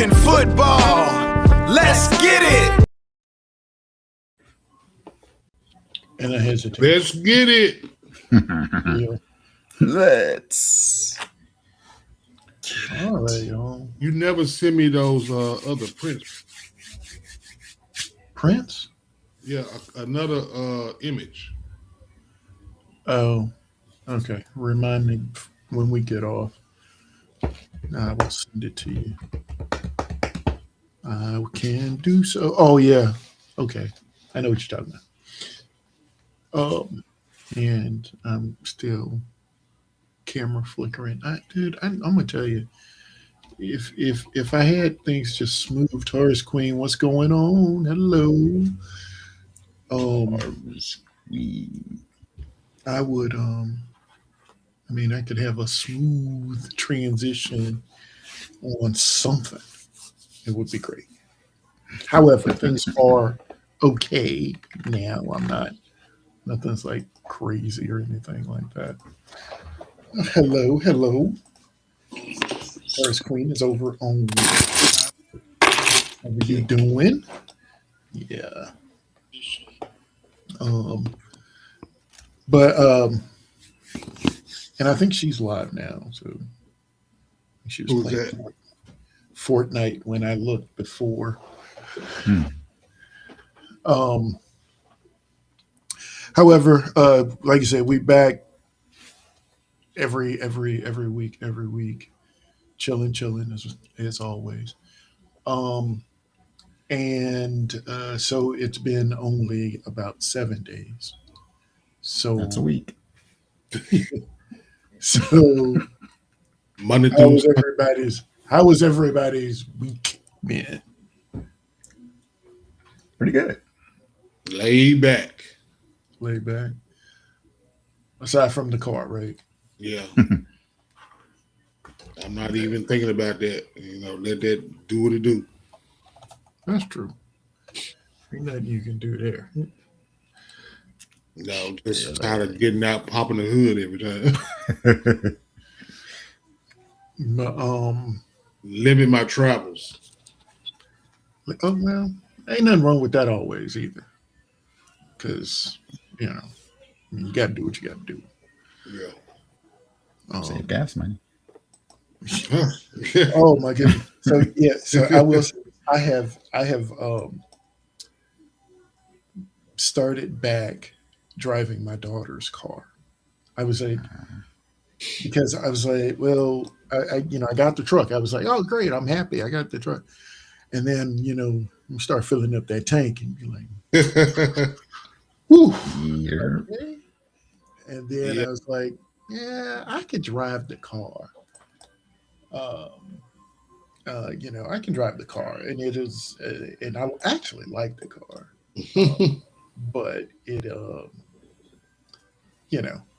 Talkin Football. Let's get it. And I hesitate. Let's get it. Yeah. Let's. All right, y'all. You never send me those other prints. Prince? Yeah, another image. Oh, okay. Remind me when we get off. I will send it to you. I can do so. Oh, yeah. Okay. I know what you're talking about. And I'm still camera flickering. I'm gonna tell you, if I had things just smooth, Taurus Queen, what's going on? Hello. I would I could have a smooth transition on something. It would be great. However, things are okay now. Nothing's like crazy or anything like that. Hello. Taurus Queen is over on. How are you doing? Yeah. But and I think she's live now. So she was Who's playing that? Fortnite when I looked before. However, like I said, we back every week, chilling as always. And so it's been only about 7 days. So That's a week. So Monday how through was everybody's week been? Pretty good. laid back. Laid back. Aside from the car, right? Yeah. I'm not even thinking about that. Let that do what it do. That's true. Ain't nothing you can do there. Just tired of getting out, popping the hood every time. But, Living my travels. oh well, ain't nothing wrong with that always either. Because you got to do what you got to do. Yeah. Save gas money. Oh my goodness! So yeah, so I will. I have started back driving my daughter's car. I was like, because I was like, well, I got the truck. I was like, oh great, I'm happy, I got the truck. And then you start filling up that tank, and you're like, whew. Yeah. Okay. And then I was like, yeah, I could drive the car. I can drive the car, and it is, and I actually like the car, but it,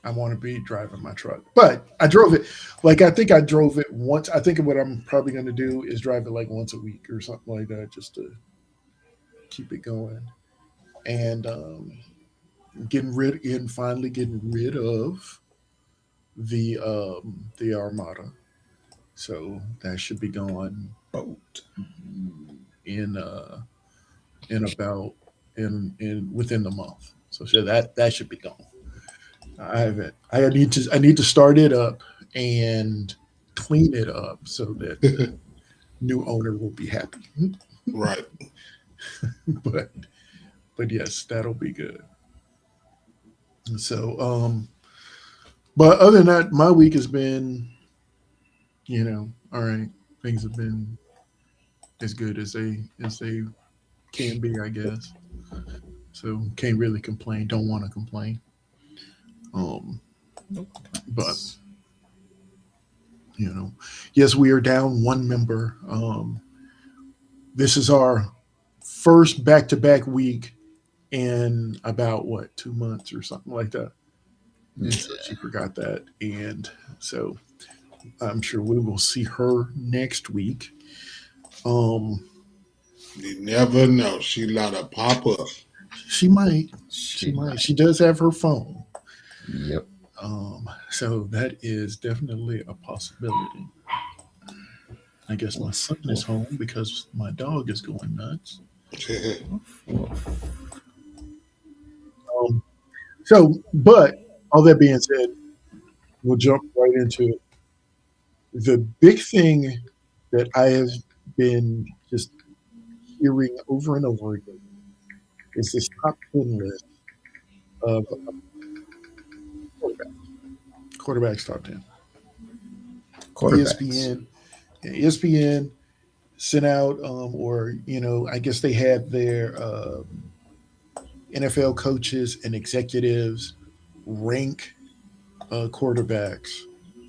I want to be driving my truck. But I drove it, like I think I drove it once. I think what I'm probably going to do is drive it like once a week or something like that, just to keep it going. And finally getting rid of the Armada. So that should be gone Boat. in about in within the month. So that should be gone. I haven't. I need to start it up and clean it up so that the new owner will be happy. Right. but yes, that'll be good. So but other than that, my week has been, all right. Things have been as good as they can be, I guess. So can't really complain. Don't want to complain. But yes, we are down one member. This is our first back-to-back week in about 2 months or something like that. And so she forgot that, and so I'm sure we will see her next week. You never know. She let her pop up. She might. She might. She does have her phone. Yep. So that is definitely a possibility. I guess my son is Woof, home because my dog is going nuts. woof. Um, but all that being said, we'll jump right into it. The big thing that I have been just hearing over and over again is this top 10 list of quarterbacks top 10. Quarterbacks. ESPN sent out, or I guess they had their NFL coaches and executives rank quarterbacks,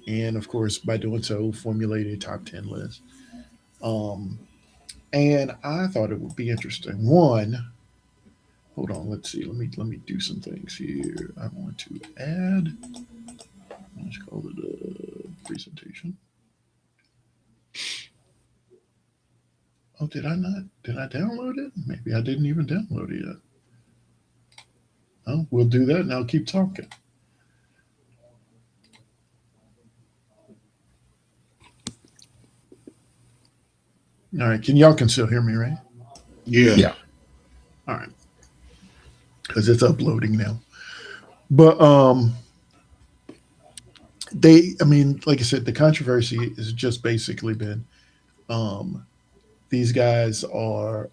and of course, by doing so, formulate a top 10 list. Um, and I thought it would be interesting. One, hold on, let's see. Let me do some things here. I want to add. Let's call it a presentation. Oh, did I not? Did I download it? Maybe I didn't even download it yet. Oh, we'll do that and I'll keep talking. All right, y'all can still hear me, right? Yeah. Yeah. All right, because it's uploading now. But I mean, like I said, the controversy has just basically been um, these guys are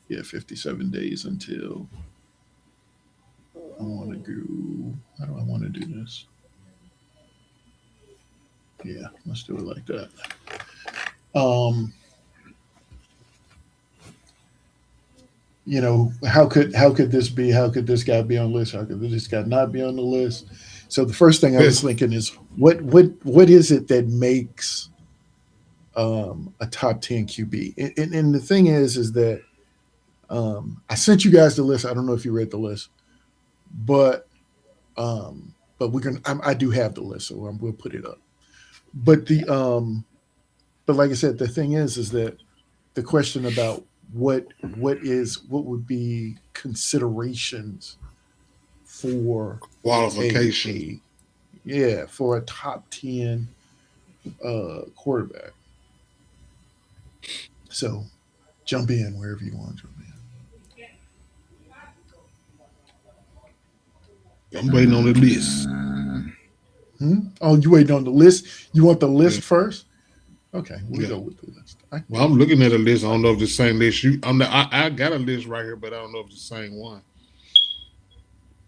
57 days until I want to go. How do I want to do this? Yeah, let's do it like that. Um, how could this be? How could this guy be on the list? How could this guy not be on the list? So the first thing I was thinking is what is it that makes a top 10 QB? And the thing is that I sent you guys the list. I don't know if you read the list, but we're gonna. I do have the list, so we'll put it up. But but like I said, the thing is that the question about what would be considerations for Qualification. a for a top 10 quarterback. So jump in wherever you want to jump I'm waiting on the list. in. Oh, you waiting on the list? You want the Yeah. list first? Okay, we'll Yeah. go with the list. Well, I'm looking at a list. I don't know if it's the same list you. I got a list right here, but I don't know if it's the same one.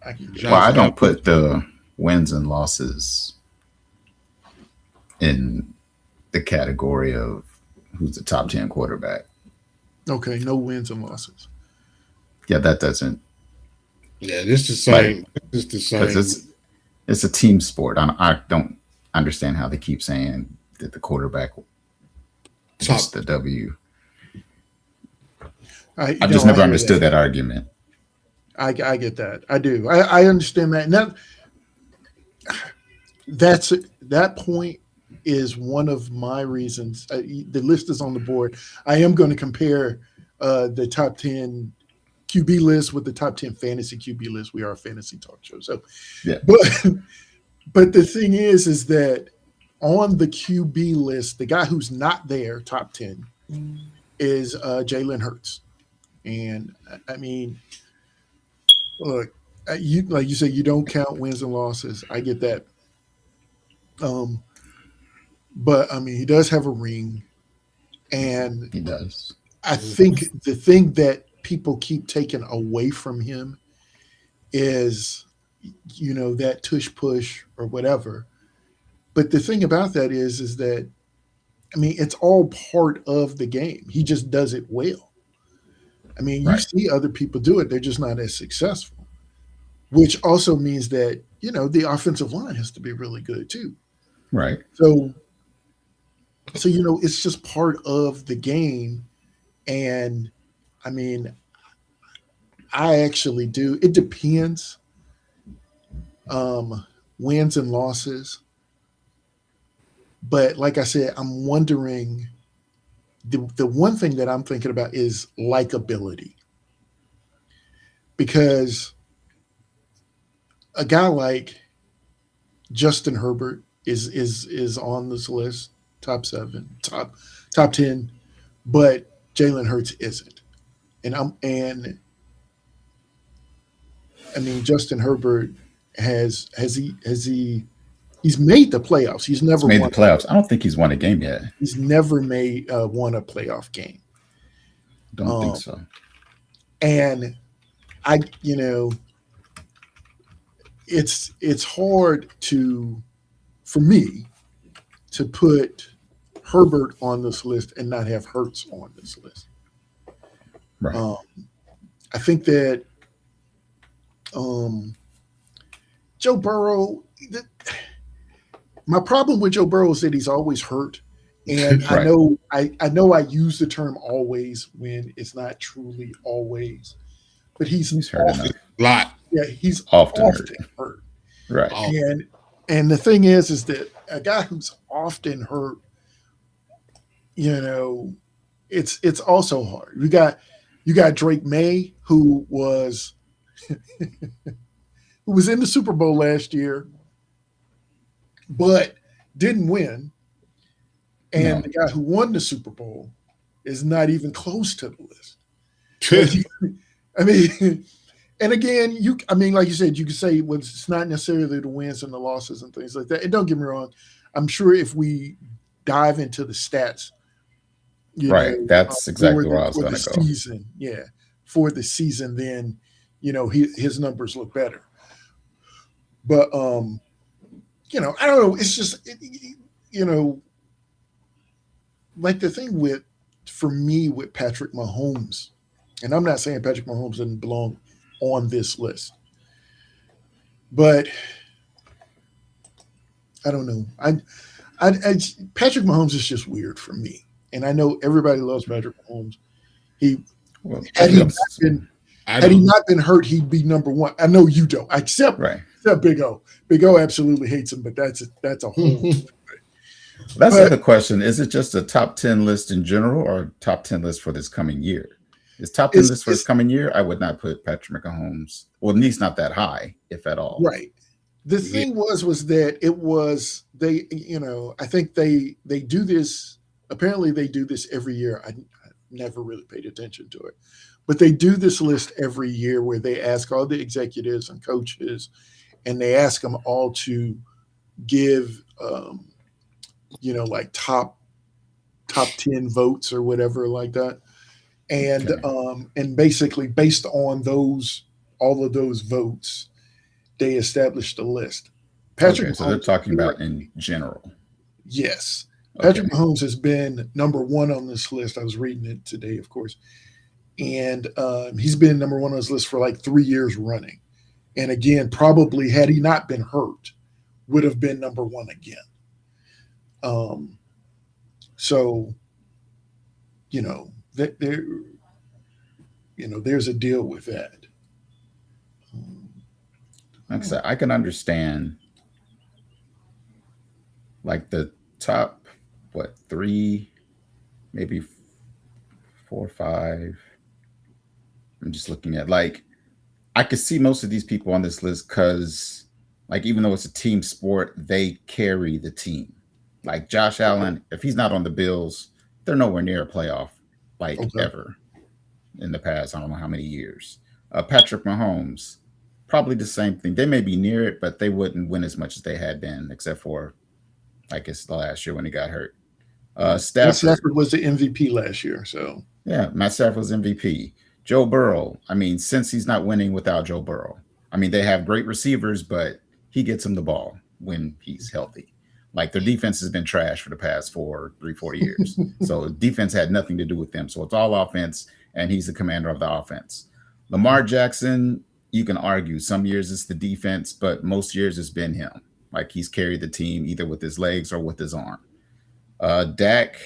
I can go. Well, Josh I Allen. don't put the wins and losses in the category of who's the top 10 quarterback. Okay, no wins and losses. Yeah, that doesn't, Yeah, this the like, same. This the because same. it's a team sport. I don't understand how they keep saying that the quarterback gets Top. the W. I I've no, just I never hear understood that. that argument. I get that. I do. I understand that. And that point is one of my reasons. The list is on the board. I am going to compare the top 10 QB list with the top 10 fantasy QB list. We are a fantasy talk show. So, Yeah. but but the thing is that on the QB list, the guy who's not there, top 10, is Jalen Hurts. And I mean, look, you like you said, you don't count wins and losses. I get that. Um, but I mean, he does have a ring, and He does. I think the thing that people keep taking away from him is, that tush push or whatever. But the thing about that is that I mean, it's all part of the game. He just does it well. I mean, you Right. see other people do it; they're just not as successful. Which also means that the offensive line has to be really good too. Right. So it's just part of the game. And I mean, I actually do. It depends. Wins and losses. But like I said, I'm wondering the one thing that I'm thinking about is likability. Because a guy like Justin Herbert is on this list. top 7, top 10, but Jalen Hurts isn't. And I mean Justin Herbert he's made the playoffs. He's made the playoffs. I don't think he's won a game yet. He's never made won a playoff game. Don't think so. And I, it's hard for me to put Herbert on this list and not have Hurts on this list. Right. I think that Joe Burrow. My problem with Joe Burrow is that he's always hurt, and Right. I know I use the term "always" when it's not truly always, but he's hurt often, A lot. yeah, he's Often hurt. Right. And the thing is that a guy who's often hurt, it's also hard. You got Drake May, who was who was in the Super Bowl last year, but didn't win. And the guy who won the Super Bowl is not even close to the list. I mean, and again, like you said, you could say it's not necessarily the wins and the losses and things like that. And don't get me wrong, I'm sure if we dive into the stats, that's exactly where I was going to go. Season, for the season, then his numbers look better. But I don't know. It's just like the thing for me with Patrick Mahomes, and I'm not saying Patrick Mahomes doesn't belong on this list, but I don't know. Patrick Mahomes is just weird for me, and I know everybody loves Patrick Mahomes. Had he not been hurt, he'd be number one. I know you don't, except Big O. Big O absolutely hates him, but that's a whole. That's the other question. Is it just a top 10 list in general or top 10 list for this coming year? Is top 10 list for this coming year? I would not put Patrick Mahomes. Well, at least not that high, if at all. Right. The thing was that it was they. I think they do this. Apparently, they do this every year. I never really paid attention to it, but they do this list every year where they ask all the executives and coaches, and they ask them all to give, like top 10 votes or whatever like that. And and basically based on all of those votes, they established a list. Patrick so they're talking about in general. Yes. Patrick Mahomes has been number one on this list. I was reading it today, of course. And he's been number one on this list for like 3 years running. And again, probably had he not been hurt, would have been number one again. So, there's a deal with that. Like I said, I can understand like the top, 3, maybe 4, 5. I'm just looking at I could see most of these people on this list because even though it's a team sport, they carry the team. Like Josh Allen, if he's not on the Bills, they're nowhere near a playoff ever in the past. I don't know how many years. Patrick Mahomes, probably the same thing. They may be near it, but they wouldn't win as much as they had been, except for it's the last year when he got hurt. Stafford was the MVP last year. So Matt Stafford was MVP. Joe Burrow, since he's not winning without Joe Burrow, they have great receivers, but he gets them the ball when he's healthy. Their defense has been trash for the past 4 years. So defense had nothing to do with them. So it's all offense, and he's the commander of the offense. Lamar Jackson, you can argue some years it's the defense, but most years it's been him. He's carried the team either with his legs or with his arm. Dak,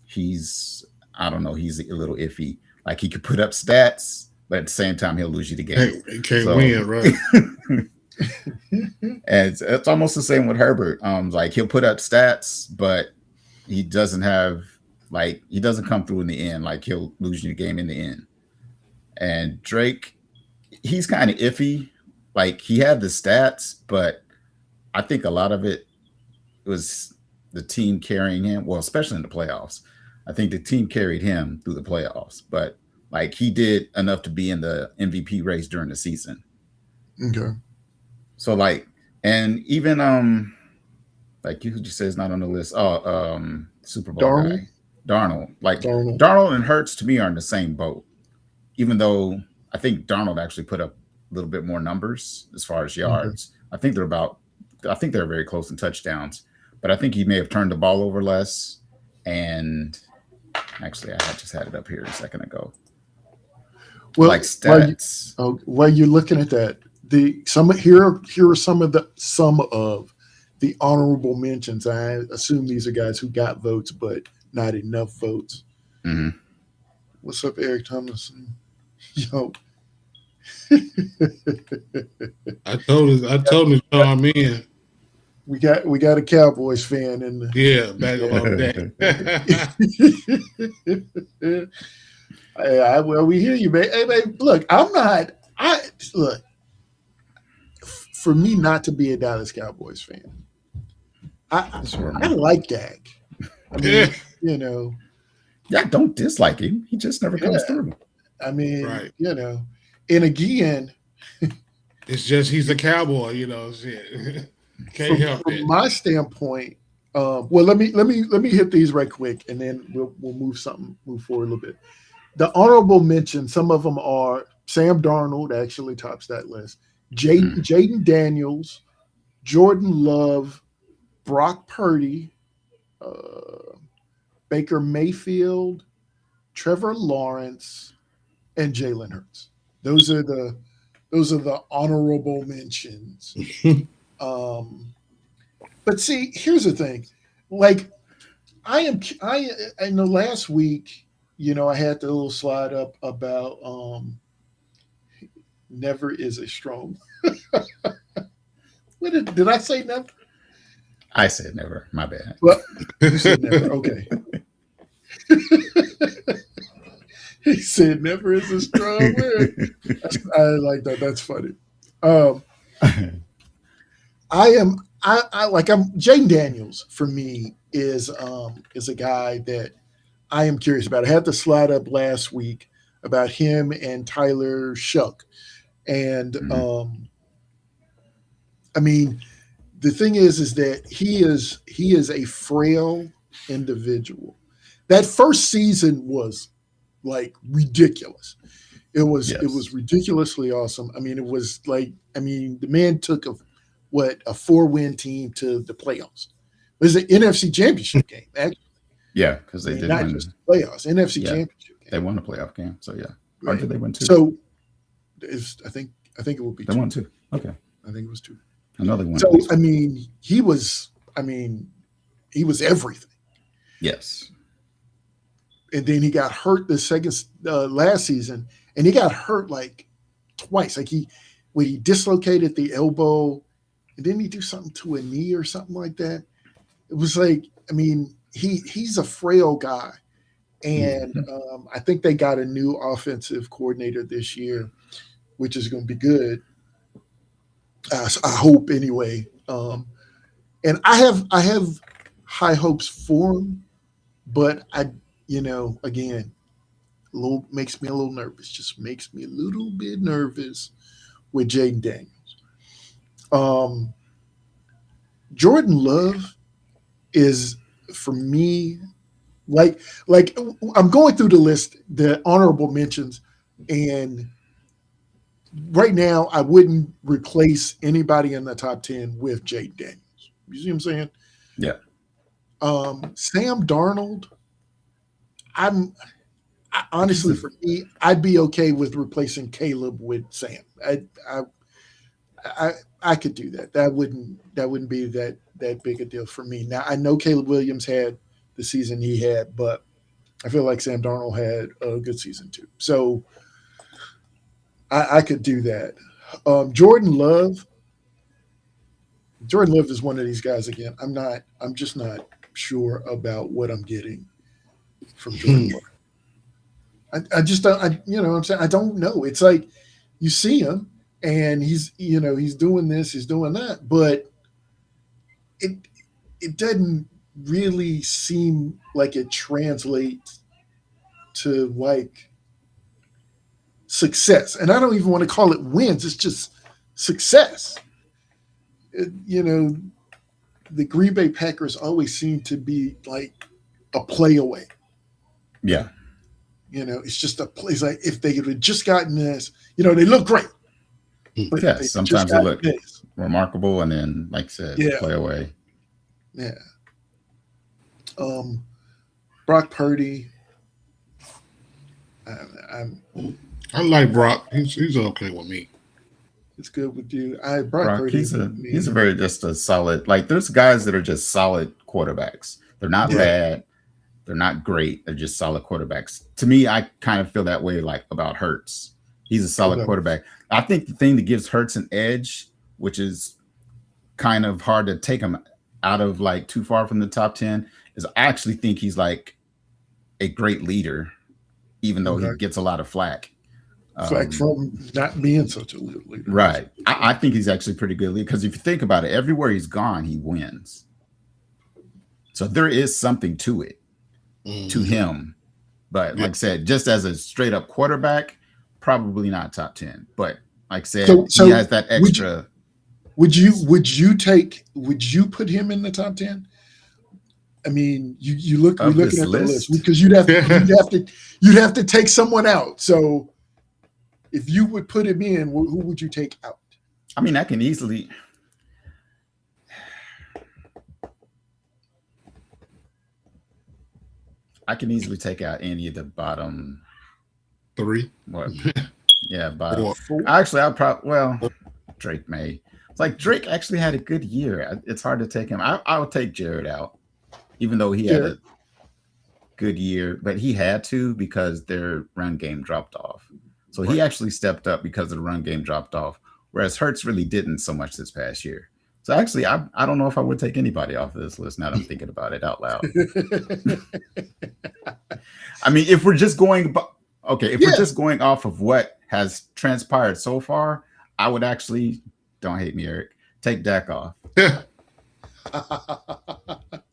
he's a little iffy. He could put up stats, but at the same time, he'll lose you the game. He can't win, right? And it's almost the same with Herbert. He'll put up stats, but he doesn't have he doesn't come through in the end. He'll lose you the game in the end. And Drake, he's kind of iffy. He had the stats, but I think a lot of it was the team carrying him. Well, especially in the playoffs, I think the team carried him through the playoffs. But like he did enough to be in the MVP race during the season. Okay. So like, and even like you just said, it's not on the list. Oh, Super Bowl Darnold? guy, Darnold. Like Darnold. Darnold and Hurts to me are in the same boat. Even though I think Darnold actually put up a little bit more numbers as far as yards. I think they're very close in touchdowns, but I think he may have turned the ball over less. And actually, I just had it up here a second ago. Well, like stats. While you're looking at that, here are some of the honorable mentions. I assume these are guys who got votes, but not enough votes. Mm-hmm. What's up, Eric Thomason? Yo. I told him to chime in. We got a Cowboys fan in the back about that. Well, we hear you, man. Hey, man, look, for me not to be a Dallas Cowboys fan, I like Dak. I mean, Yeah, don't dislike him. He just never comes through. I mean, right. And again, it's just he's a cowboy, shit. Can't help it. From my standpoint, well, let me hit these right quick, and then we'll move forward a little bit. The honorable mention, some of them are Sam Darnold actually tops that list. Jaden Daniels, Jordan Love, Brock Purdy, Baker Mayfield, Trevor Lawrence, and Jalen Hurts. Those are the honorable mentions. But see, here's the thing. Like, I know last week, I had the little slide up about never is a strong. Did I say never? I said never. My bad. Well, you said never. Okay. He said never is a strong word. I like that. That's funny. Jaden Daniels for me is a guy that I am curious about. I had the slide up last week about him and Tyler Shuck. And I mean, the thing is that he is a frail individual. That first season was like ridiculous. It was ridiculously awesome. I mean, the man took a 4-win team to the playoffs. It was an NFC championship game, actually. Yeah, because they did not win. Just NFC championship game. They won a playoff game, so yeah. Right. Or did they win 2? So I think it will be 2. They won 2. Okay. I think it was 2. Another one. So he was everything. Yes. And then he got hurt the second last season, and he got hurt like twice. Like he dislocated the elbow, and didn't he do something to a knee or something like that? It was like, he's a frail guy, and I think they got a new offensive coordinator this year, which is going to be good. So I hope anyway. And I have high hopes for him, but again, makes me a little nervous. Just makes me a little bit nervous with Jaden Daniels. Jordan Love is, for me, like I'm going through the list, the honorable mentions, and right now I wouldn't replace anybody in the top 10 with Jaden Daniels. You see what I'm saying? Yeah. Sam Darnold, honestly, for me, I'd be okay with replacing Caleb with Sam. I could do that. That wouldn't be that big a deal for me. Now, I know Caleb Williams had the season he had, but I feel like Sam Darnold had a good season too. So I could do that. Jordan Love is one of these guys again. I'm just not sure about what I'm getting from Jordan Love. I just don't, what I'm saying? I don't know. It's like you see him and he's doing this, he's doing that, but it doesn't really seem like it translates to like success. And I don't even want to call it wins. It's just success. The Green Bay Packers always seem to be like a play away. Yeah. It's just a play. It's like if they had just gotten this, they look great. But yeah, sometimes they look remarkable, and then, like I said, play away. Yeah. Brock Purdy. I like Brock. He's okay with me. It's good with you. Brock Purdy, he's a very just a solid. Like there's guys that are just solid quarterbacks. They're not bad. They're not great. They're just solid quarterbacks. To me, I kind of feel that way like about Hurts. He's a solid quarterback. I think the thing that gives Hurts an edge, which is kind of hard to take him out of like too far from the top 10, is I actually think he's like a great leader, even though he gets a lot of flack. Flack from not being such a leader. Right. I think he's actually pretty good leader because if you think about it, everywhere he's gone, he wins. So there is something to it, to him. But like I said, just as a straight up quarterback, probably not top 10. But like I said, he has that extra. Would you put him in the top 10? I mean, you look we're looking at the list because you'd have to take someone out. So if you would put him in, who would you take out? I mean, I can easily. take out any of the bottom 3. What? Yeah, bottom 4. Actually, I'll probably Drake may. It's like Drake actually had a good year. It's hard to take him. I would take Jared out, even though he had a good year, but he had to because their run game dropped off. So he actually stepped up because the run game dropped off, whereas Hurts really didn't so much this past year. So actually, I don't know if I would take anybody off of this list now that I'm thinking about it out loud. I mean, if we're just going, we're just going off of what has transpired so far, I would actually, don't hate me, Eric, take Dak off.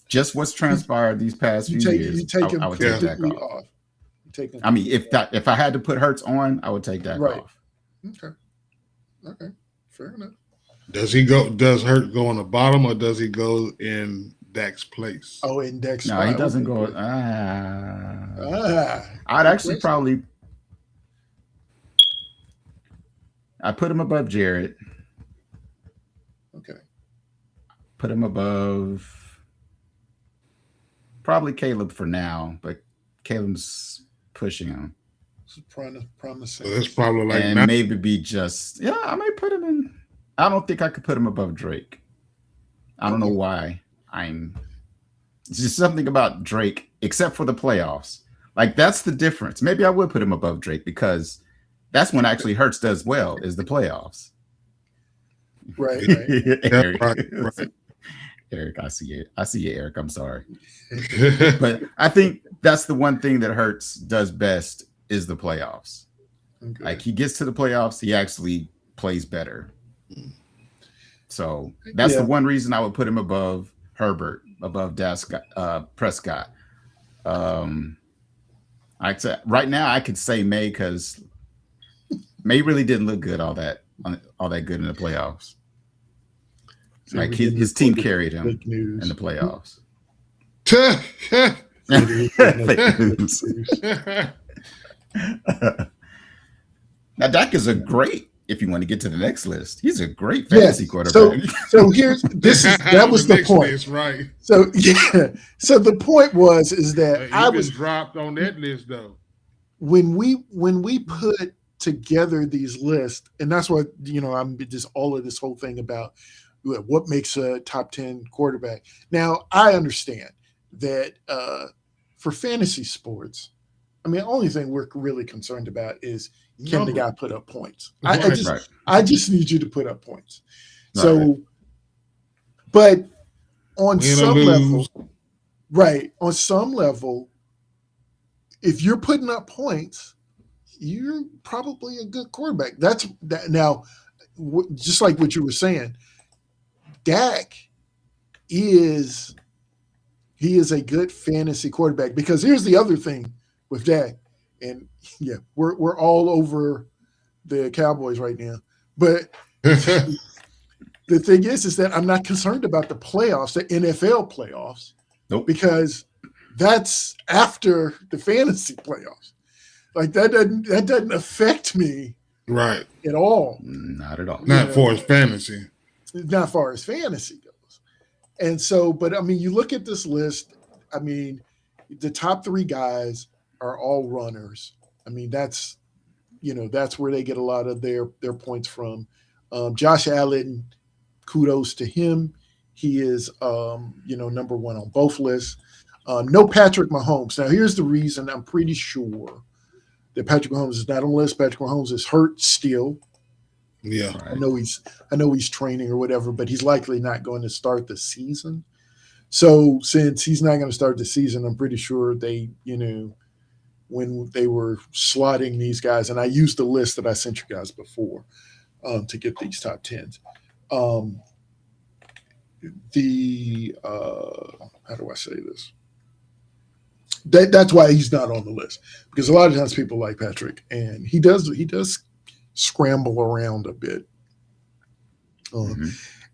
Just what's transpired these past few years, I would take Dak off. I mean, if I had to put Hurts on, I would take Dak off. Okay, fair enough. Does Hurts go on the bottom or does he go in Dak's place? Oh, in Dak's No, he doesn't go. I'd actually probably. I put him above Jared. Okay. Put him above probably Caleb for now, but Caleb's pushing him. This is promising. So that's probably like and maybe be just I may put him in. I don't think I could put him above Drake. I don't know why. It's just something about Drake, except for the playoffs. Like that's the difference. Maybe I would put him above Drake because that's when actually Hurts does well is the playoffs. Right. Eric, right. Eric, I see it. I see you, Eric. I'm sorry. But I think that's the one thing that Hurts does best is the playoffs. Okay. Like he gets to the playoffs, he actually plays better. So that's the one reason I would put him above Herbert, above Prescott. I'd say right now I could say May because May really didn't look good all that good in the playoffs. So like his team carried him in the playoffs. Fake news. Now Dak is a great. If you want to get to the next list, he's a great fantasy quarterback. So that was the point, list, right? So so the point is that I was dropped on that list though. When we put together these lists, and that's what I'm just all of this whole thing about what makes a top 10 quarterback. Now I understand that for fantasy sports, I mean, the only thing we're really concerned about is can the guy put up points? I just need you to put up points. Right. So, but on some level, if you're putting up points, you're probably a good quarterback. That's that. Now, just like what you were saying, Dak he's he is a good fantasy quarterback. Because here's the other thing with Dak, and yeah, we're all over the Cowboys right now, but the thing is that I'm not concerned about the playoffs, the NFL playoffs, Nope. because that's after the fantasy playoffs. Like that doesn't affect me Right. at all. Not at all. Not for his fantasy. Not far as fantasy goes. And so, but I mean, you look at this list, I mean, the top 3 guys are all runners. I mean, that's where they get a lot of their points from. Josh Allen, kudos to him. He is, number 1 on both lists. No Patrick Mahomes. Now, here's the reason I'm pretty sure that Patrick Mahomes is not on the list. Patrick Mahomes is hurt still. Yeah. Right. I know he's training or whatever, but he's likely not going to start the season. So since he's not going to start the season, I'm pretty sure they, when they were slotting these guys, and I used the list that I sent you guys before to get these top 10s. How do I say this? That's why he's not on the list, because a lot of times people like Patrick, and he does scramble around a bit.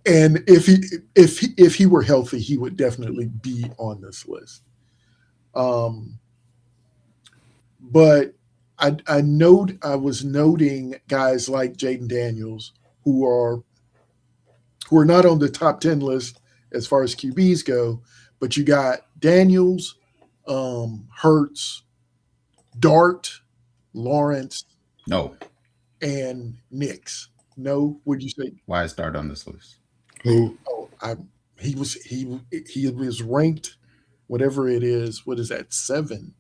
And if he were healthy, he would definitely be on this list. But I was noting guys like Jaden Daniels who are not on the top 10 list as far as QBs go, but you got Daniels, Hurts, Dart, Lawrence, No. and Nix. No, would you say? Why is Dart on this list? Who? Oh, he was ranked, whatever it is. What is that? 7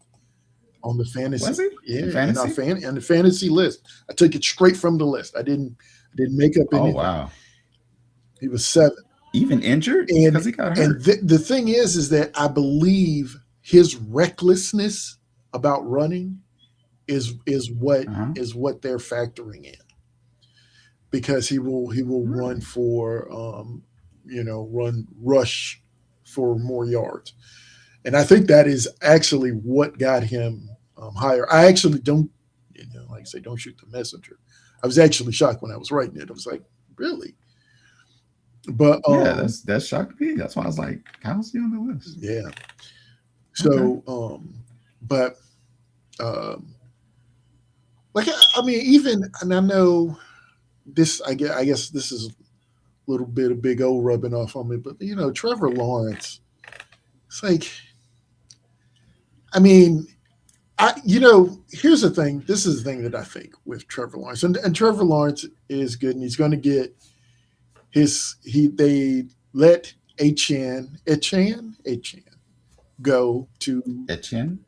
on the fantasy. Was he? Yeah, In fantasy? on the fantasy list. I took it straight from the list. I didn't make up anything. Oh wow. He was 7. Even injured? Because he got hurt. And the thing is that I believe his recklessness about running is what they're factoring in, because he will run for rush for more yards, and I think that is actually what got him higher. I actually don't, like I say, don't shoot the messenger. I was actually shocked when I was writing it. I was like, really? But yeah, that shocked me. That's why I was like, how's he on the list? Yeah. So, I mean, even, and I know this, I guess this is a little bit of Big O rubbing off on me, but Trevor Lawrence, it's like, I mean, here's the thing. This is the thing that I think with Trevor Lawrence, and Trevor Lawrence is good, and he's going to get they let Etienne go to Etienne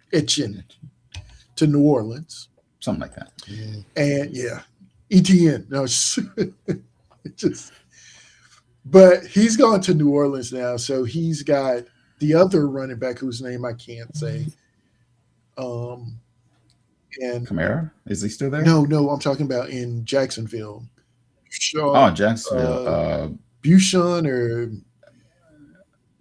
to New Orleans, something like that. and Etienne. No, but he's gone to New Orleans now, so he's got the other running back whose name I can't say. And Kamara, is he still there? No, I'm talking about in Jacksonville. Jacksonville. Buchon or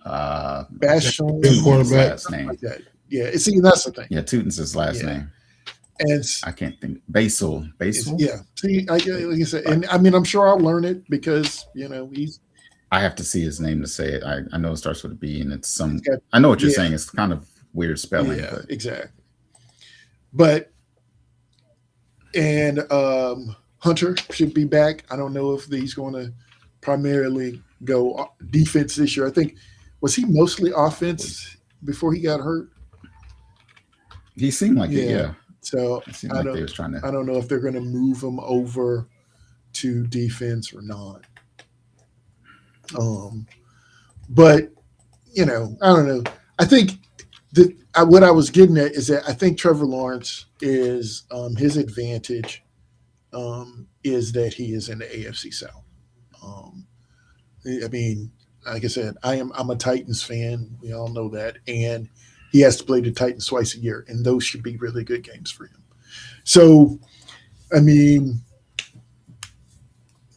Bashon, quarterback. Last name. like that. Yeah, see, that's the thing. Yeah, Tootin's his last name. And I can't think. Basil. Yeah. See, like I said, and I mean, I'm sure I'll learn it because he's. I have to see his name to say it. I know it starts with a B, and it's some. I know what you're saying. It's kind of weird spelling. Yeah, but. Exactly. But Hunter should be back. I don't know if he's going to primarily go defense this year. I think, was he mostly offense before he got hurt? He seemed like it, yeah. So it seemed like they was trying to. I don't know if they're going to move him over to defense or not. But I don't know. I think that what I was getting at is that I think Trevor Lawrence is his advantage is that he is in the AFC South. I mean, like I said, I'm a Titans fan. We all know that, and he has to play the Titans twice a year, and those should be really good games for him. So, I mean,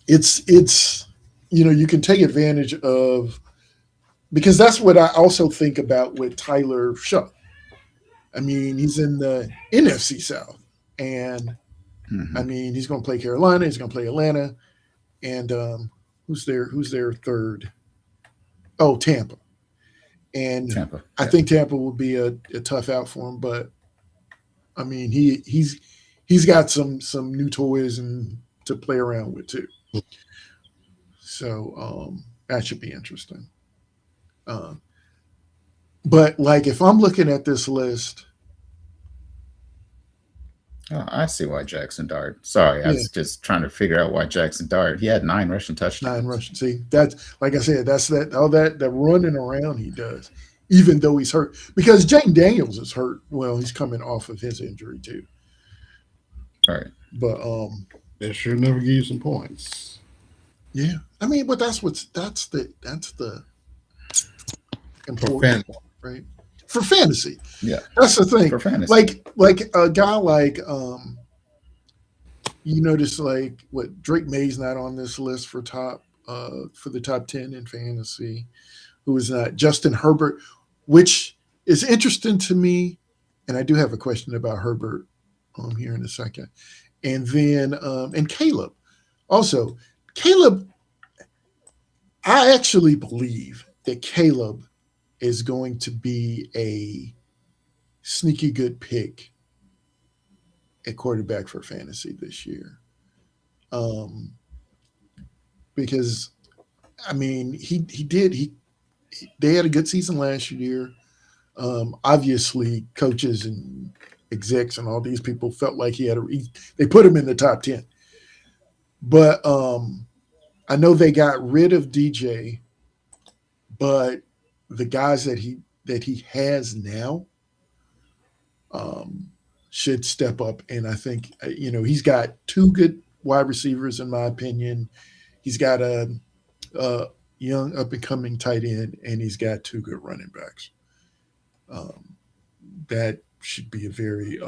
it's you can take advantage of because that's what I also think about with Tyler Shuck. I mean, he's in the NFC South, and I Mhm. mean, he's going to play Carolina, he's going to play Atlanta, and who's their third? Oh, Tampa. And Tampa. I Yeah. think Tampa will be a tough out for him, but I mean, he's got some new toys and to play around with too. So that should be interesting. Uh, but like, if I'm looking at this list, Oh, I see why Jackson Dart. Sorry, I yeah, was just trying to figure out why Jackson Dart. He had 9 rushing 9 touchdowns. rushing. See, that's like I said, that's that all that running around he does, even though he's hurt. Because Jane Daniels is hurt. Well, he's coming off of his injury too. Right. But That sure never give you some points. yeah, I mean, but that's the For important fan. part, right? For fantasy, Yeah. that's the thing. For fantasy. Like a guy like you notice like what Drake May's not on this list for the top 10 in fantasy. Who is not Justin Herbert, which is interesting to me, and I do have a question about Herbert here in a second, and then and Caleb also. Caleb, I actually believe that Caleb is going to be a sneaky good pick at quarterback for fantasy this year. Because I mean, they had a good season last year. Obviously, coaches and execs and all these people felt like they put him in the top 10. But I know they got rid of DJ, but the guys that he has now should step up. And I think he's got 2 good wide receivers in my opinion. He's got a young up and coming tight end, and he's got 2 good running backs. That should be a very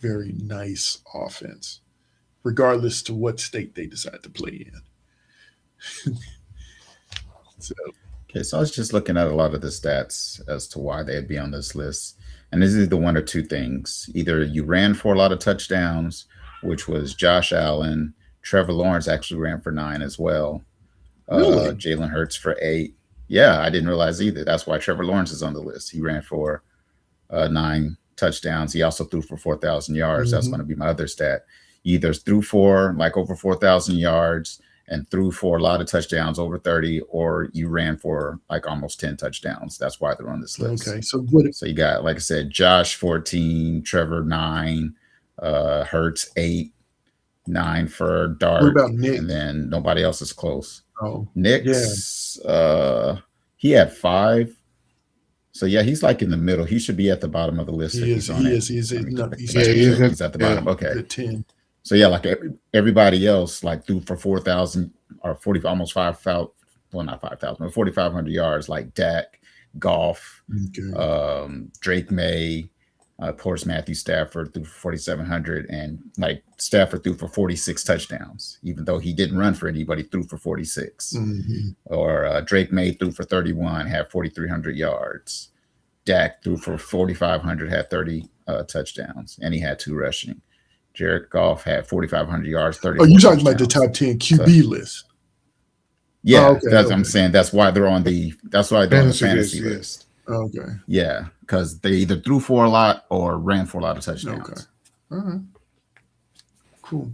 very nice offense, regardless to what state they decide to play in. So Okay, so I was just looking at a lot of the stats as to why they'd be on this list. And this is the one or two things. Either you ran for a lot of touchdowns, which was Josh Allen. Trevor Lawrence actually ran for 9 as well. really, Jalen Hurts for 8. Yeah, I didn't realize either. That's why Trevor Lawrence is on the list. He ran for 9 touchdowns. He also threw for 4,000 yards. That's going to be my other stat. He either threw for like over 4,000 yards and threw for a lot of touchdowns over 30, or you ran for like almost 10 touchdowns. That's why they're on this list. okay. So you got, like I said, Josh 14, Trevor 9, Hurts 8, 9 for Dart. What about Nick? And then nobody else is close. Oh, Nick's he had 5. So yeah, he's like in the middle. He should be at the bottom of the list. he's at the bottom. Okay. 10. So yeah, like everybody else, like threw for 4,000 or 40, almost 5,000. Well, not 5,000, but 4,500 yards. Like Dak, Goff, Drake May, of course Matthew Stafford threw for 4,700, and like Stafford threw for 46 touchdowns, even though he didn't run for anybody, threw for 46. Or Drake May threw for 31, had 4,300 yards. Dak threw for 4,500, had 30 touchdowns, and he had 2 rushing. Jared Goff had 4,500 yards, 30. Oh, you're talking about the top 10 QB list. Yeah, I'm saying that's why they're on the fantasy list. Okay. Yeah, because they either threw for a lot or ran for a lot of touchdowns. Okay. All right. Cool.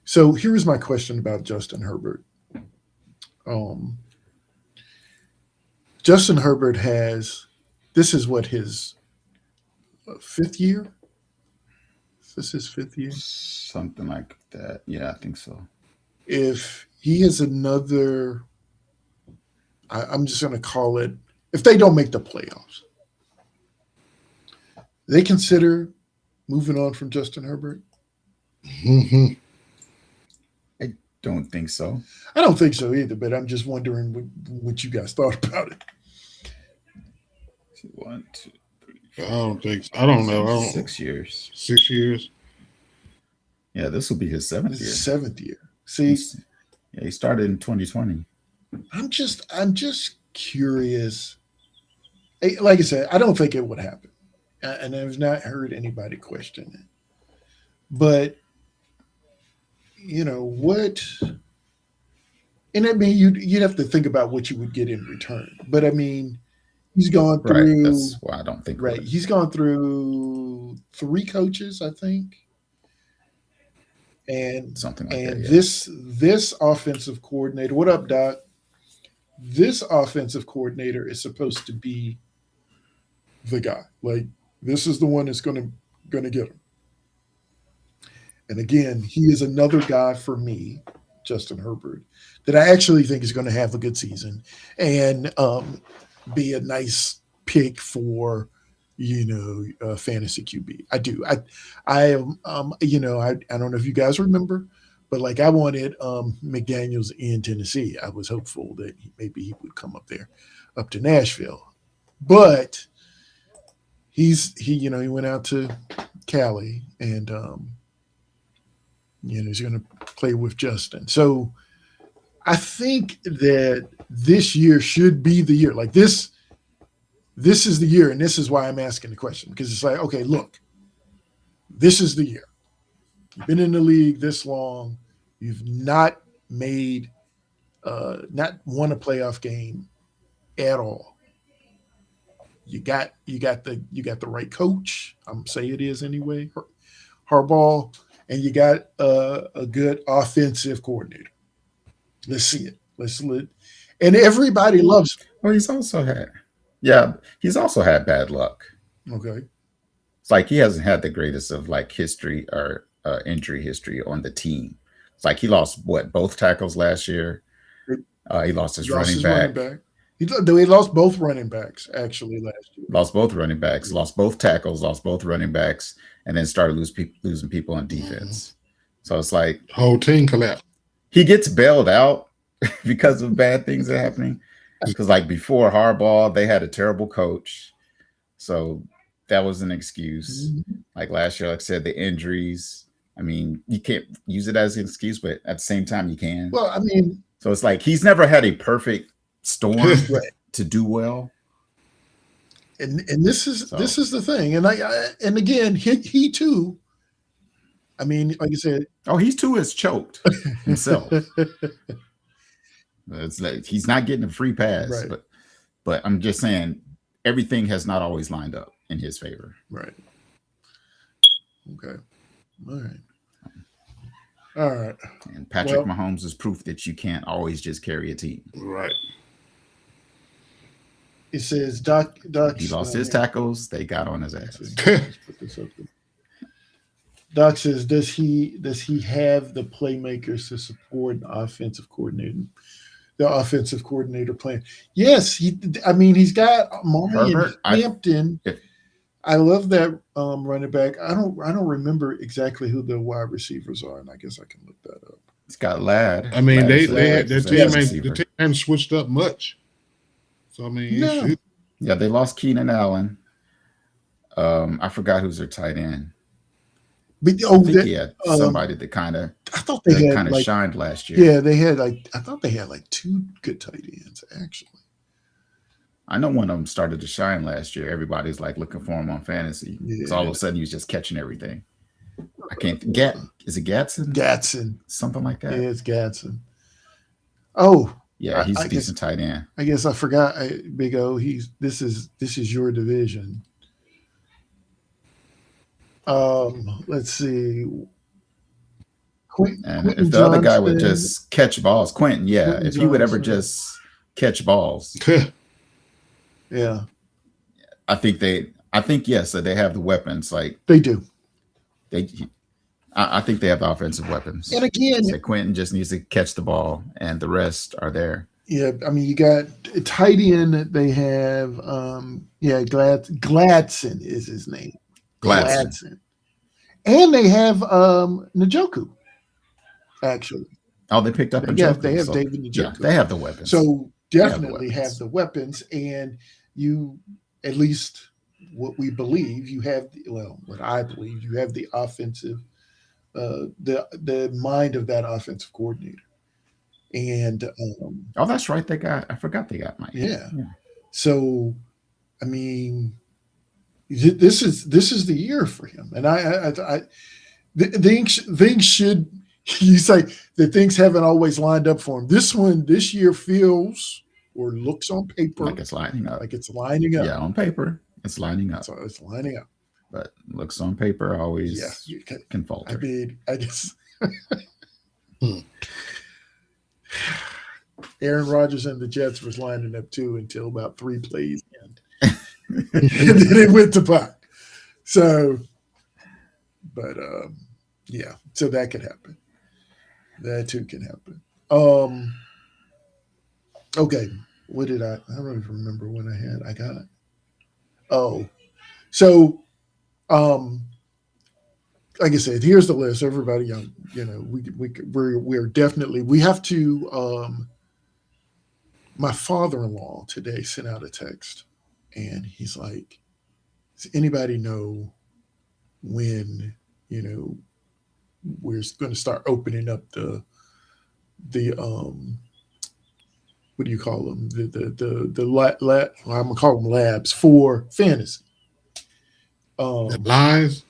So here's my question about Justin Herbert. Justin Herbert this is what his 5th year? Is this his 5th year? Something like that. Yeah, I think so. If he has another, I'm just going to call it, if they don't make the playoffs, they consider moving on from Justin Herbert? Mm-hmm. I don't think so. I don't think so either, but I'm just wondering what you guys thought about it. 1, 2, 3. I don't think so. I don't know. 6 years. 6 years. Yeah, this will be his 7th year. 7th year. See, he started in 2020. I'm just curious. Like I said, I don't think it would happen, and I've not heard anybody question it. But what? And I mean, you'd have to think about what you would get in return. But I mean, he's gone Right. through That's why I don't think it right. would. He's gone through three coaches, I think, and Something like that. and Yeah. this offensive coordinator. What up, Doc? This offensive coordinator is supposed to be the guy. Like this is the one that's gonna get him. And again, he is another guy for me, Justin Herbert, that I actually think is going to have a good season and be a nice pick for fantasy QB. I do. I am I don't know if you guys remember, but like I wanted McDaniels in Tennessee. I was hopeful that maybe he would come up there, up to Nashville, but he went out to Cali and he's going to play with Justin. So I think that this year should be the year. Like this is the year, and this is why I'm asking the question because it's like, okay, look, this is the year. You've been in the league this long. You've not won a playoff game at all. You got the right coach. I'm say it is anyway, Harbaugh, and you got a good offensive coordinator. Let's see it. And everybody loves. Well, he's also had bad luck. Okay. It's like he hasn't had the greatest of like history or injury history on the team. It's like he lost both tackles last year. He lost his running back. He lost both running backs actually last year. Lost both running backs, lost both tackles, lost both running backs, and then started losing people on defense. So it's like whole team collapsed. He gets bailed out because of bad things that are happening. Because like before Harbaugh, they had a terrible coach, so that was an excuse. Like last year, like I said, the injuries. I mean, you can't use it as an excuse, but at the same time, you can. Well, I mean, so it's like he's never had a perfect storm to do well. And this is the thing, and and again, he too. I mean, like you said, he too has choked himself. It's like he's not getting a free pass, right. but I'm just saying everything has not always lined up in his favor. Right. Okay. All right. And Patrick Mahomes is proof that you can't always just carry a team. Right. It says Doc. He lost his tackles. They got on his ass. Let's put this up there. Doc says, does he have the playmakers to support the offensive coordinator plan? Yes, he's got Amari and Hampton. I love that running back. I don't remember exactly who the wide receivers are, and I guess I can look that up. It's got Ladd. I mean, the team ain't switched up much. So I mean, they lost Keenan Allen. I forgot who's their tight end. But I think he had somebody that kind of shined last year. Yeah, they had I thought they had like two good tight ends actually. I know one of them started to shine last year. Everybody's like looking for him on fantasy. Because all of a sudden he was just catching everything. I can't is it Gatson? Gatson. Something like that. Yeah, it's Gatson. Oh. Yeah, he's a decent tight end. I guess I forgot, Big O. This is your division. Let's see. Quentin if the other guy would just catch balls, Quentin, if he would ever just catch balls. Yeah. I think yes, that they have the weapons. Like they do. I think they have the offensive weapons. And again, so Quentin just needs to catch the ball, and the rest are there. Yeah, I mean, you got a tight end. They have, Gladson is his name. Gladson. And they have Njoku, actually. Oh, they picked up Njoku. They have David Njoku. Yeah, they have the weapons. So definitely have the weapons, and you, at least what we believe, you have, what I believe, you have the offensive, the mind of that offensive coordinator. And Oh, that's right. I forgot they got Mike. yeah. So, I mean, this is the year for him, and things should. You say that things haven't always lined up for him. This year feels or looks on paper Like it's lining up. like it's lining up. Yeah, on paper, it's lining up. So it's lining up. But looks on paper always can falter. I mean, I just Aaron Rodgers and the Jets was lining up too until about 3 plays in. And then it went to Buck. So, but yeah, so that could happen. That too can happen. Okay, what did I don't even remember when I got it. Oh, so like I said, here's the list. Everybody, we're definitely we have to. My father-in-law today sent out a text, and he's like, "Does anybody know when we're going to start opening up the what do you call them? I'm gonna call them labs for fantasy." Lies.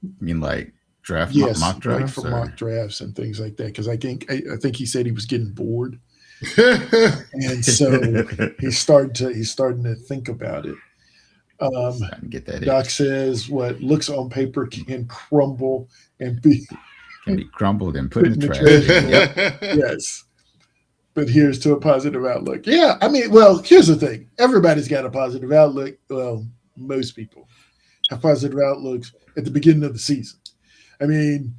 I mean, like mock drafts, like for mock drafts and things like that. Because I think he said he was getting bored, and so he's starting to think about it. Get that. Doc says what looks on paper can crumble and be crumbled and put in the trash. Yep. Yes. But here's to a positive outlook. Yeah, I mean, well, here's the thing. Everybody's got a positive outlook. Well, most people have positive outlooks at the beginning of the season. I mean,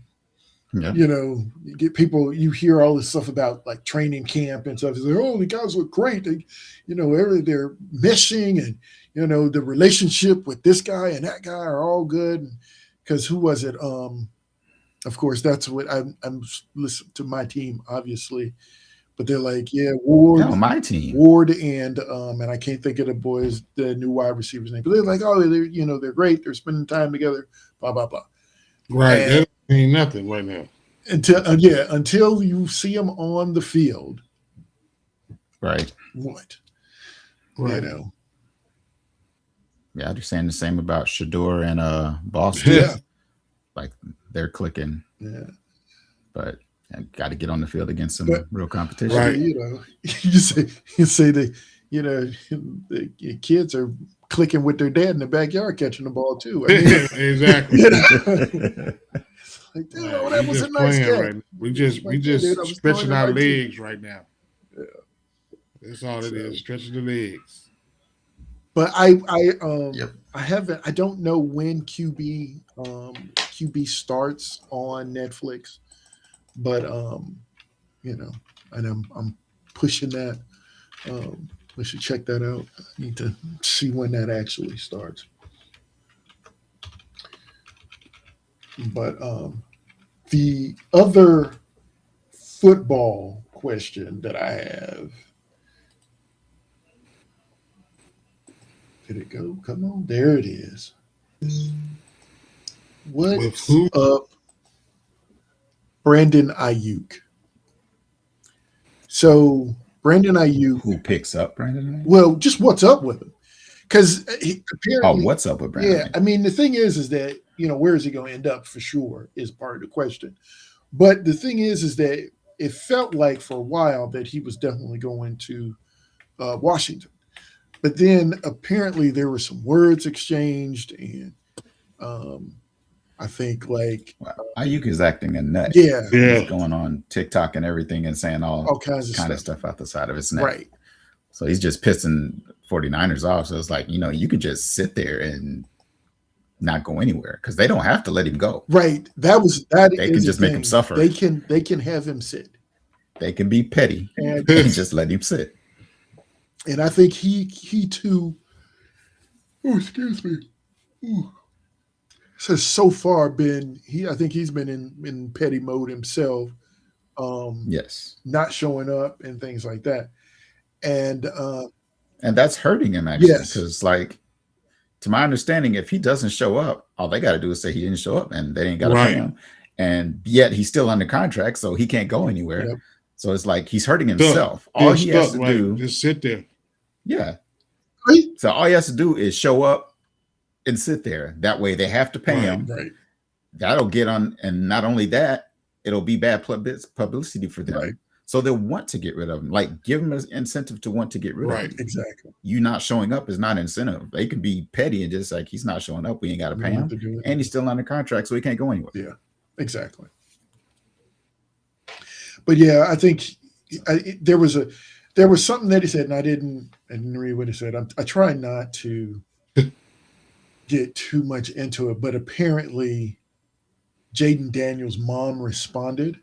you get people, you hear all this stuff about like training camp and stuff. It's like, oh, the guys look great. They, they're meshing, and, the relationship with this guy and that guy are all good. Because who was it? Of course, that's what I'm listening to my team, obviously. But they're like, yeah, Ward. No, my team. Ward and I can't think of the new wide receiver's name. But they're like, oh, they're great. They're spending time together, blah, blah, blah. Right. That ain't nothing right now. Until you see them on the field. Right. What? Right. Yeah, they're saying the same about Shador and Boston. Yeah. Like they're clicking. Yeah. But got to get on the field against some real competition. Right. You say the the kids are clicking with their dad in the backyard catching the ball too. I mean, Exactly. Like, dude, that was a nice game. Right. We just stretching our legs right now. Yeah. That's all it is, stretching the legs. But I don't know when QB starts on Netflix, but and I'm pushing that. We should check that out. I need to see when that actually starts. But the other football question that I have. Did it go? Come on. There it is. What's up, Brandon Ayuk? So Brandon Ayuk. Who picks up Brandon Ayuk? Well, just what's up with him? Because apparently. Oh, what's up with Brandon? Yeah, I mean, the thing is that, where is he going to end up for sure is part of the question. But the thing is that it felt like for a while that he was definitely going to Washington. But then apparently there were some words exchanged, and I think Ayuk is acting a nut. Yeah. He's going on TikTok and everything and saying all kinds of stuff out the side of his neck. Right. So he's just pissing 49ers off. So it's like, you could just sit there and not go anywhere because they don't have to let him go. Right. They can just make him suffer. They can have him sit. They can be petty and just let him sit. And I think he too. Oh, excuse me. Has so far been I think he's been in petty mode himself. Yes. Not showing up and things like that. And that's hurting him actually. Yes. Because to my understanding, if he doesn't show up, all they got to do is say he didn't show up and they ain't got to pay him. and yet he's still under contract, so he can't go anywhere. Yep. So it's like he's hurting himself. All he has to do, just sit there. Yeah. Right. So all he has to do is show up and sit there. That way they have to pay him. Right. That'll get on, and not only that, it'll be bad publicity for them. Right. So they'll want to get rid of him. Like, give them an incentive to want to get rid of him. Exactly. You not showing up is not incentive. They can be petty and just like, he's not showing up, we ain't got to pay him, and he's still under contract, so he can't go anywhere. Yeah, exactly. But yeah, I think there was something that he said, and I didn't read what he said. I try not to get too much into it, but apparently Jaden Daniels' mom responded,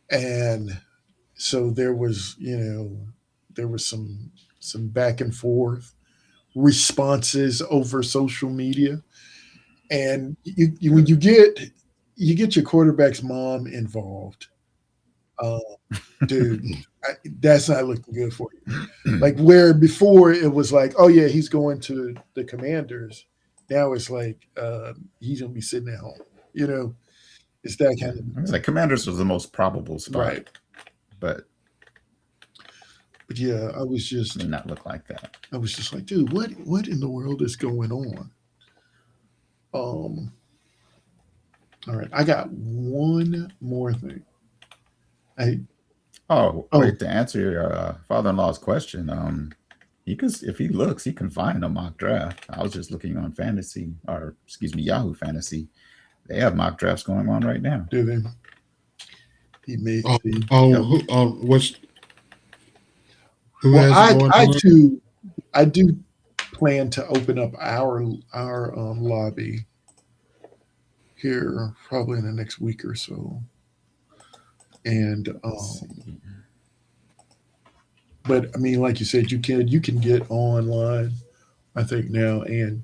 and so there was some back and forth responses over social media, and when you get your quarterback's mom involved, dude, that's not looking good for you. Like, where before it was like, oh yeah, he's going to the Commanders, now it's like he's gonna be sitting at home. It's that kind of. It's like Commanders was the most probable spot, right? But yeah, I was just may not look like that. I was just like, dude, what in the world is going on? All right, I got one more thing. Wait, to answer your father-in-law's question, if he looks, he can find a mock draft. I was just looking on Yahoo Fantasy. They have mock drafts going on right now. Do they? He made. I do plan to open up our lobby here probably in the next week or so, and but I mean, like you said, you can get online, I think now, and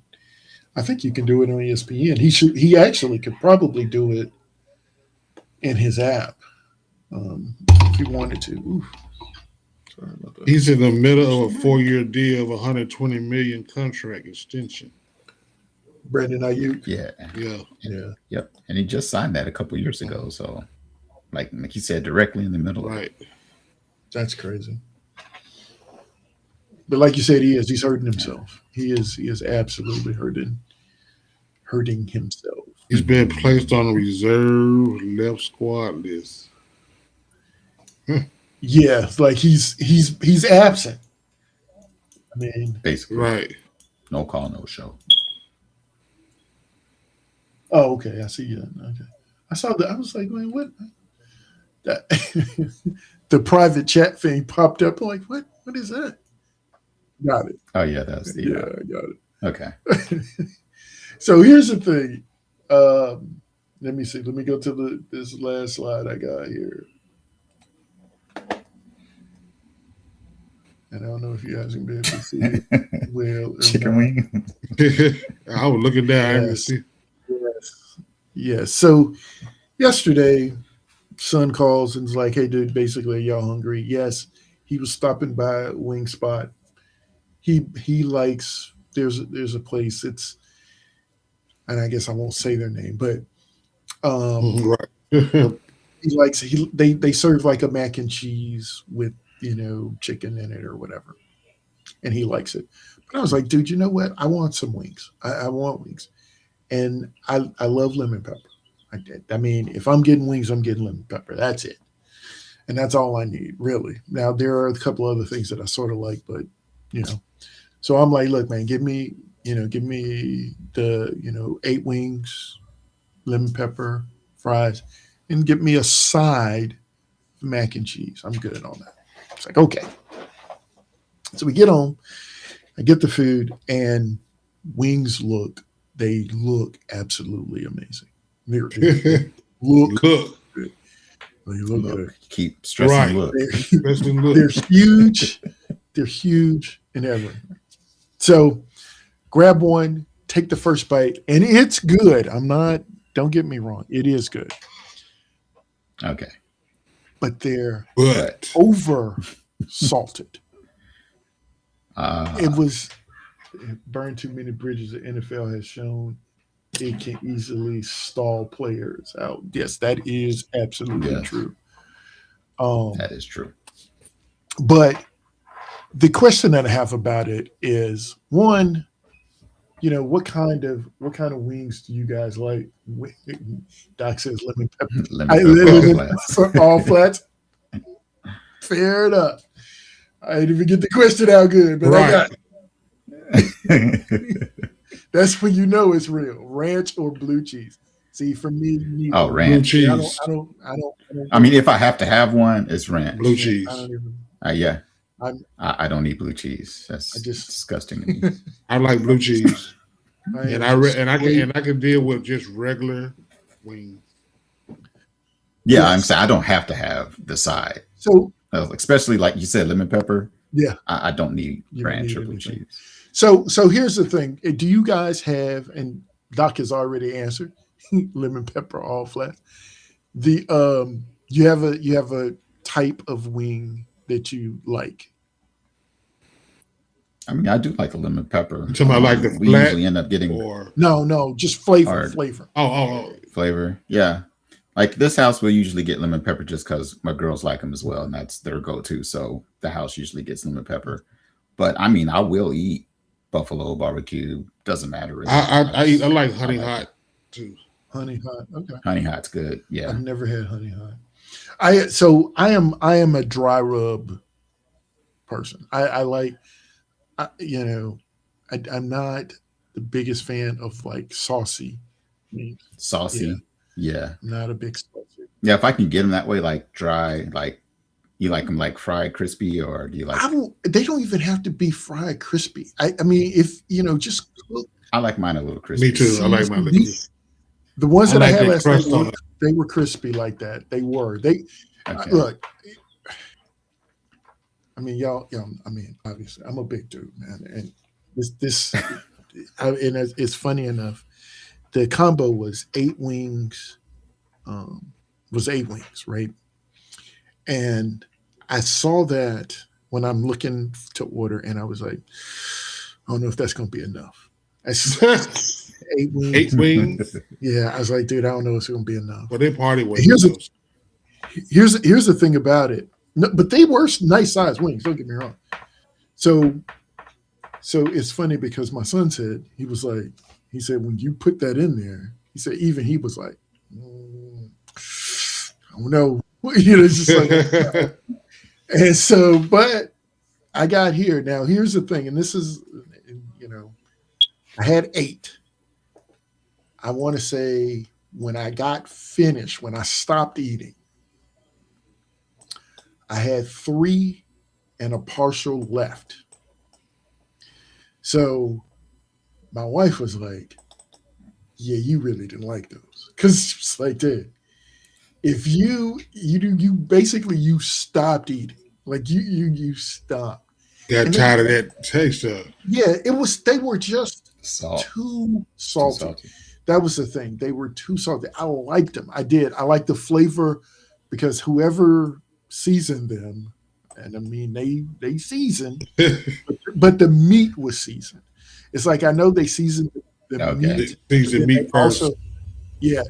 I think you can do it on ESPN. He actually could probably do it in his app if he wanted to. Oof. Sorry about that. He's in the middle of a 4-year deal of $120 million contract extension. Brandon Ayuk. Yeah. Yep. And he just signed that a couple years ago. So, like he said, directly in the middle. Right. That's crazy. But like you said, he's hurting himself. He is absolutely hurting himself. He's been placed on a reserve left squad list. Yeah, like he's absent. I mean, basically, right? No call, no show. Oh, okay. I see that. Okay, I saw that. I was like, man, what? That the private chat thing popped up. I'm like, what? What is that? Got it. Oh yeah, that's the. Yeah, I got it. Okay. So here's the thing. Let me see. Let me go to this last slide I got here. And I don't know if you guys can be able to see it well. Chicken wing. I was looking down. Yes. Yes. So yesterday, son calls and is like, "Hey, dude, basically, are y'all hungry?" Yes. He was stopping by Wingspot. He likes. There's a place. It's, and I guess I won't say their name, but right. he likes. They serve like a mac and cheese with chicken in it or whatever, and he likes it. But I was like, dude, you know what? I want some wings. I want wings, and I love lemon pepper. I mean, if I'm getting wings, I'm getting lemon pepper. That's it, and that's all I need, really. Now there are a couple other things that I sort of like, but so I'm like, look, man, give me the 8 wings, lemon pepper, fries, and get me a side of mac and cheese. I'm good on that. It's like, okay. So we get home, I get the food, and wings look absolutely amazing. They look good. They look good. Keep stressing look. They're huge. They're huge and everything. So grab one, take the first bite, and it's good. Don't get me wrong. It is good. Okay. But they're But over salted. It burned too many bridges the NFL has shown. it can easily stall players out. Yes, that is absolutely Yes, true. that is true. But the question that I have about it is one, what kind of wings do you guys like? Doc says lemon pepper. Lemon pepper all Lemon flats. pepper all flats. Fair enough. I didn't even get the question out good, but I got it. That's when you know it's real. Ranch or blue cheese. See, for me, neither. Oh, Blue ranch. Yeah, cheese, I don't I mean, if I have to have one, it's ranch. blue yeah, I cheese. don't even. Yeah, I'm. I don't eat blue cheese. I That's just. disgusting to me. I like blue cheese, I and am I just re- straight. and I can deal with just regular wings. Yeah, I'm Yes. saying I don't have to have the side, So especially like you said, lemon pepper. yeah, I don't need you don't ranch need or blue anything. cheese. So here's the thing. Do you guys have? And Doc has already answered. Lemon pepper all flat. The you have a type of wing that you like. I mean, I do like a lemon pepper. You talking about like the We flat usually end up getting or No, just flavor, our flavor. oh flavor. Yeah. Like this house, we usually get lemon pepper just because my girls like them as well, and that's their go-to. So the house usually gets lemon pepper. But I mean, I will eat buffalo barbecue. Doesn't matter really. I like honey like hot it. too. Honey hot. Okay. Honey hot's good. Yeah. I've never had honey hot. I am a dry rub person. I like I'm not the biggest fan of like saucy meat. Yeah, Saucy. Yeah. I'm not a big saucy. Yeah. If I can get them that way, like dry, like you like them like fried crispy, or do you like? They don't even have to be fried crispy. I mean, if just cook. I like mine a little crispy. Me too. I like my liquid. The ones I that I like had that last crust night, on it. they were crispy like that. They were. Okay. Look. I mean, y'all. I mean, obviously, I'm a big dude, man, and and it's funny enough. The combo was 8 wings. Was 8 wings, right? And I saw that when I'm looking to order, and I was like, I don't know if that's going to be enough. I said, 8 wings. 8 wings. Yeah, I was like, dude, I don't know if it's going to be enough. Well, they party with Here's those. here's the thing about it. No, but they were nice sized wings. Don't get me wrong. So it's funny because my son said he said when you put that in there, he said even he was like, I don't know, it's just like, and so, but I got here now. Here's the thing, and this is, I had 8. I want to say when I got finished, when I stopped eating, I had 3 and a partial left. So my wife was like, yeah, you really didn't like those. Because it's like that. If you basically you stopped eating. Like you stopped. Got tired of that taste of. Yeah, they were just Salt. too salty. Too salty. That was the thing. They were too salty. I liked them. I did. I liked the flavor because whoever seasoned them, and I mean they seasoned, but the meat was seasoned. It's like I know they seasoned the meat. Seasoned meat first.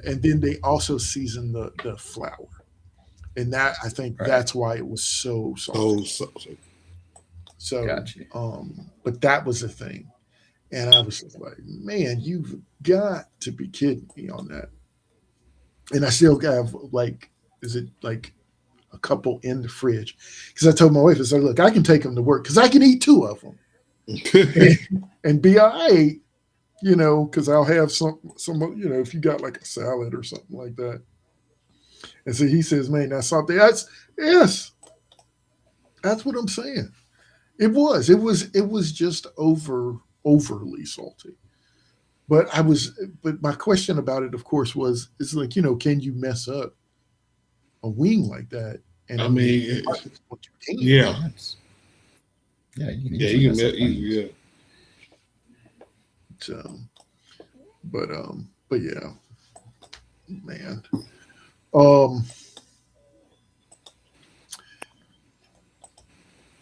And then they also seasoned the flour. And that I think that's why it was so salty. So Gotcha. But that was the thing. And I was just like, man, you've got to be kidding me on that. And I still have is it like a couple in the fridge? Because I told my wife, I said, look, I can take them to work because I can eat 2 of them and be all right, because I'll have some, if you got like a salad or something like that. And so he says, man, that's something. Yes, that's what I'm saying. It was just overly salty. But my question about it, of course, it's like, can you mess up a wing like that? And I mean, Yeah. Yeah, you can yeah. So, but yeah, man.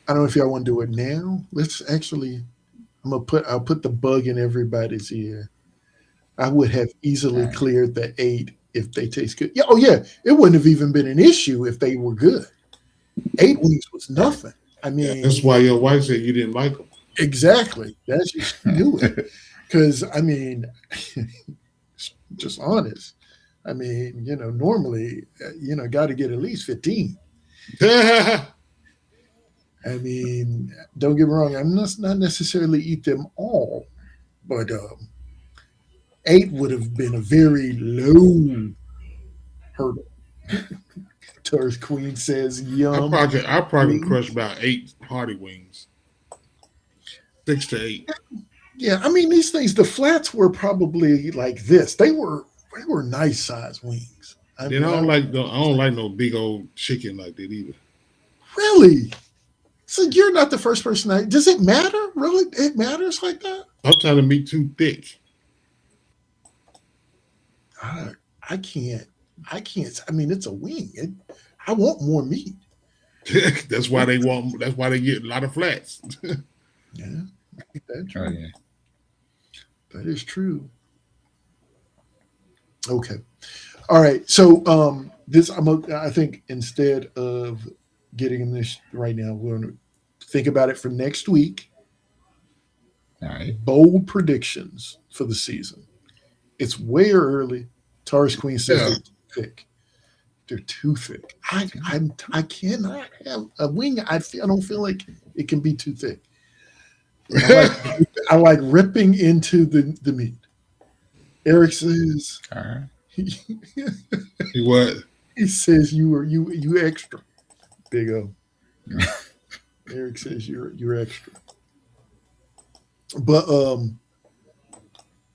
I don't know if y'all want to do it now. Let's actually, I'll put the bug in everybody's ear. I would have easily cleared the 8 if they taste good. Yeah, oh yeah, it wouldn't have even been an issue if they were good. 8 wings was nothing. I mean, that's why your wife said you didn't like them. Exactly. That's just knew it. Because I mean, just honest. I mean, normally, got to get at least 15. I mean, don't get me wrong. I'm not necessarily eat them all, but 8 would have been a very low hurdle. Taurus Queen says, "Yum." I probably crushed about 8 party wings, 6 to 8. Yeah, I mean these things. The flats were probably like this. They were nice size wings. I don't like no big old chicken like that either. Really? So you're not the first person. Does it matter? Really? It matters like that? Sometimes the meat too thick. I can't. I mean, it's a wing. I want more meat. That's why they get a lot of flats. Yeah, that's true. Oh, yeah. That is true. Okay. All right. So I think instead of getting this right now, we're going to think about it for next week. All right. Bold predictions for the season. It's way early. Taurus Queen says they're too thick. They're too thick. I cannot have a wing. I don't feel like it can be too thick. I like ripping into the meat. Eric says, All right. What? He says you extra. Big O. Eric says you're extra. But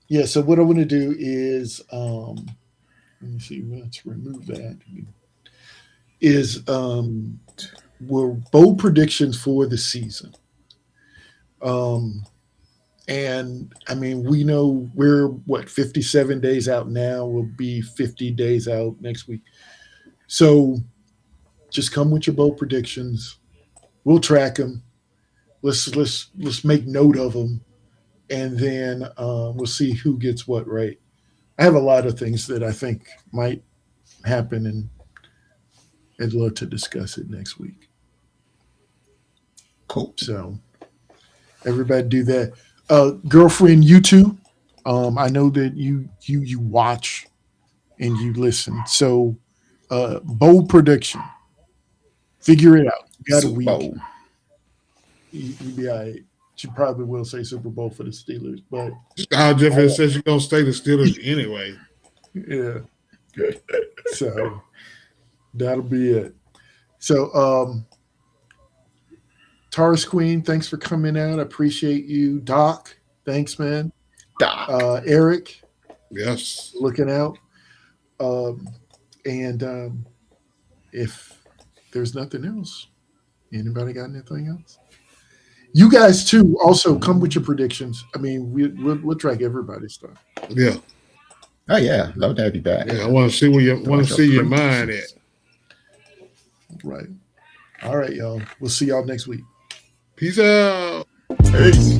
yeah, so what I want to do is let me see, let's remove that. Is we're bold predictions for the season. And I mean, we know we're 57 days out now. We'll be 50 days out next week. So just come with your bold predictions. We'll track them. Let's make note of them, and then we'll see who gets what right. I have a lot of things that I think might happen, and I'd love to discuss it next week. Cool. So everybody do that. Girlfriend, you too. I know that you watch and you listen. So bold prediction. Figure it out. You got a week. You'll be all right. She probably will say Super Bowl for the Steelers, but How Jeffrey says she's gonna stay the Steelers anyway. Yeah. So that'll be it. So Taurus Queen, thanks for coming out. I appreciate you. Doc, thanks, man. Doc. Eric, Yes. looking out. If there's nothing else, anybody got anything else? You guys too. Also, come with your predictions. I mean, we'll track everybody's stuff. Yeah. Oh yeah, love to have you back. Yeah, I want to see where you want to see your mind at. Right. All right, y'all. We'll see y'all next week. Peace out. Peace.